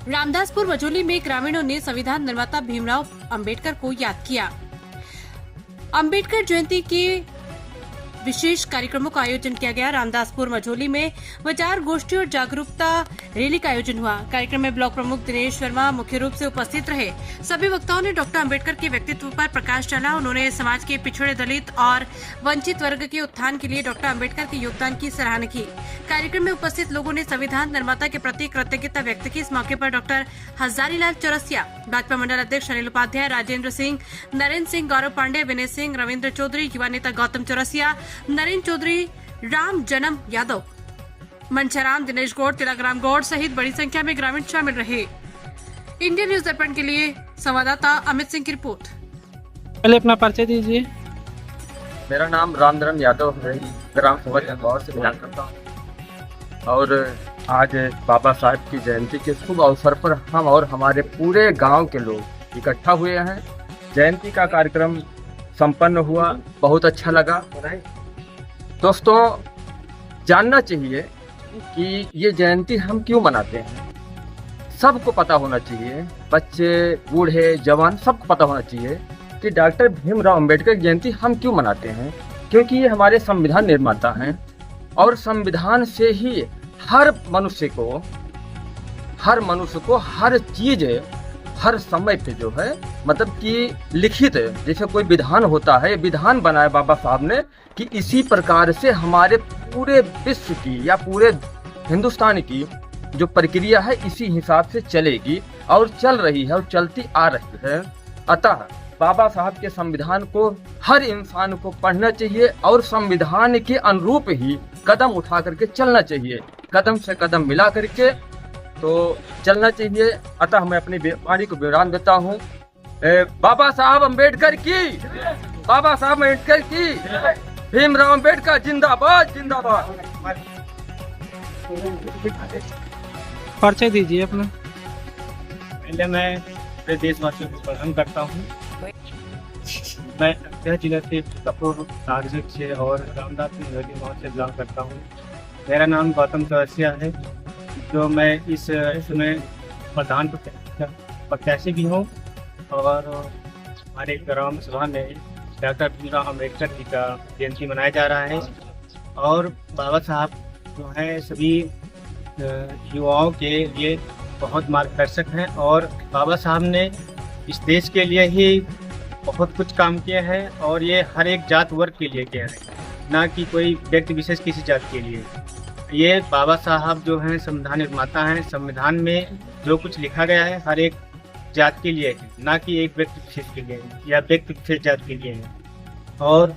रामदासपुर मझौली में ग्रामीणों ने संविधान निर्माता भीमराव अंबेडकर को याद किया। अंबेडकर जयंती के विशेष कार्यक्रमों का आयोजन किया गया। रामदासपुर मझौली में विचार गोष्ठी और जागरूकता रैली का आयोजन हुआ। कार्यक्रम में ब्लॉक प्रमुख दिनेश शर्मा मुख्य रूप से उपस्थित रहे। सभी वक्ताओं ने डॉक्टर अंबेडकर के व्यक्तित्व पर प्रकाश डाला। उन्होंने समाज के पिछड़े, दलित और वंचित वर्ग के उत्थान के लिए डॉक्टर अंबेडकर के योगदान की सराहना की। कार्यक्रम में उपस्थित लोगों ने संविधान निर्माता के प्रति कृतज्ञता व्यक्त की। इस मौके पर डॉक्टर हजारीलाल चौरसिया, भाजपा मंडल अध्यक्ष अनिल उपाध्याय, राजेंद्र सिंह, नरेंद्र सिंह, गौरव पांडे, विनय सिंह, रविंद्र चौधरी, युवा नेता गौतम चौरसिया, नरेंद्र चौधरी, राम जन्म यादव, मनचाराम, दिनेश गौड़, तिलकराम गौड़ सहित बड़ी संख्या में ग्रामीण शामिल रहे। इंडियन न्यूज दर्पण के लिए संवाददाता अमित सिंह की रिपोर्ट। पहले अपना परिचय दीजिए। मेरा नाम राम जन्म यादव है, ग्राम सभा चंदौर से बिलोंग करता हूँ। और आज बाबा साहब की जयंती के शुभ अवसर पर हम और हमारे पूरे गांव के लोग इकट्ठा हुए हैं। जयंती का कार्यक्रम संपन्न हुआ, बहुत अच्छा लगा। दोस्तों, जानना चाहिए कि ये जयंती हम क्यों मनाते हैं। सबको पता होना चाहिए, बच्चे, बूढ़े, जवान, सबको पता होना चाहिए कि डॉक्टर भीमराव अंबेडकर की जयंती हम क्यों मनाते हैं। क्योंकि ये हमारे संविधान निर्माता हैं और संविधान से ही हर मनुष्य को हर चीज़ हर समय पे जो है मतलब कि लिखित, जैसे कोई विधान होता है, विधान बनाया बाबा साहब ने कि इसी प्रकार से हमारे पूरे विश्व की या पूरे हिंदुस्तान की जो प्रक्रिया है इसी हिसाब से चलेगी और चल रही है और चलती आ रही है। अतः बाबा साहब के संविधान को हर इंसान को पढ़ना चाहिए और संविधान के अनुरूप ही कदम उठा करके चलना चाहिए, कदम से कदम मिला करके तो चलना चाहिए। अतः मैं अपनी वाणी को विराम देता हूँ। बाबा साहब अम्बेडकर की, बाबा साहब अम्बेडकर की, भीमराव अम्बेडकर जिंदाबाद जिंदाबाद। परिचय दीजिए अपना। पहले मैं अपने देशवासियों को प्रणाम करता हूँ। मैं अयोध्या जिला से कपूर नागरिक से और रामदास गाँव से बिलोंग करता हूँ। मेरा नाम गौतम चौरसिया है, जो मैं इस समय प्रधान प्रत्याशी भी हूँ। और हमारे ग्राम सभा में डॉक्टर भीमराव अम्बेडकर जी का जयंती मनाया जा रहा है। और बाबा साहब जो हैं सभी युवाओं के लिए बहुत मार्गदर्शक हैं और बाबा साहब ने इस देश के लिए ही बहुत कुछ काम किया है और ये हर एक जात वर्ग के लिए किया है, ना कि कोई व्यक्ति विशेष किसी जात के लिए। ये बाबा साहब जो हैं संविधान निर्माता हैं। संविधान में जो कुछ लिखा गया है हर एक जात के लिए है, ना कि एक व्यक्ति विशेष के लिए या व्यक्ति विशेष जात के लिए है। और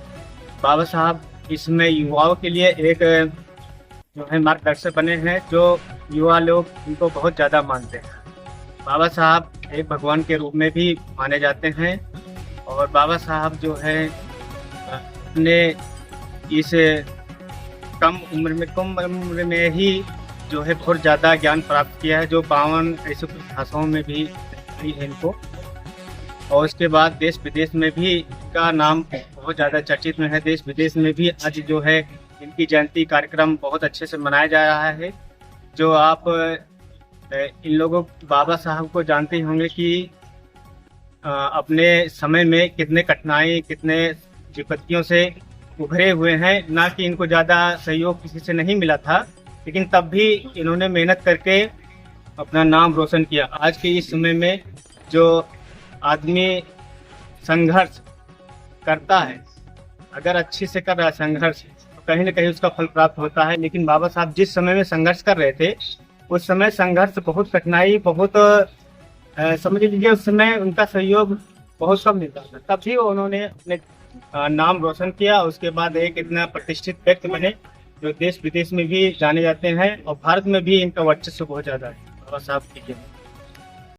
बाबा साहब इसमें युवाओं के लिए एक जो है मार्गदर्शक बने हैं, जो युवा लोग इनको बहुत ज़्यादा मानते हैं। बाबा साहब एक भगवान के रूप में भी माने जाते हैं। और बाबा साहब जो है अपने इस कम उम्र में ही जो है बहुत ज़्यादा ज्ञान प्राप्त किया है, जो 52 ऐसे कुछ भाषाओं में भी है इनको। और उसके बाद देश विदेश में भी इनका नाम बहुत ज़्यादा चर्चित में है। देश विदेश में भी आज जो है इनकी जयंती कार्यक्रम बहुत अच्छे से मनाया जा रहा है। जो आप इन लोगों बाबा साहब को जानते होंगे कि अपने समय में कितने कठिनाई, कितने विपत्तियों से उभरे हुए हैं। ना कि इनको ज़्यादा सहयोग किसी से नहीं मिला था, लेकिन तब भी इन्होंने मेहनत करके अपना नाम रोशन किया। आज के इस समय में जो आदमी संघर्ष करता है, अगर अच्छे से कर रहा है संघर्ष, तो कहीं ना कहीं उसका फल प्राप्त होता है। लेकिन बाबा साहब जिस समय में संघर्ष कर रहे थे, उस समय संघर्ष बहुत कठिनाई, बहुत समझ लीजिए उस समय उनका सहयोग बहुत कम मिलता था। तभी उन्होंने अपने नाम रोशन किया। उसके बाद एक इतना प्रतिष्ठित व्यक्ति बने जो देश विदेश में भी जाने जाते हैं और भारत में भी इनका वर्चस्व बहुत ज़्यादा है। बाबा साहब की जय।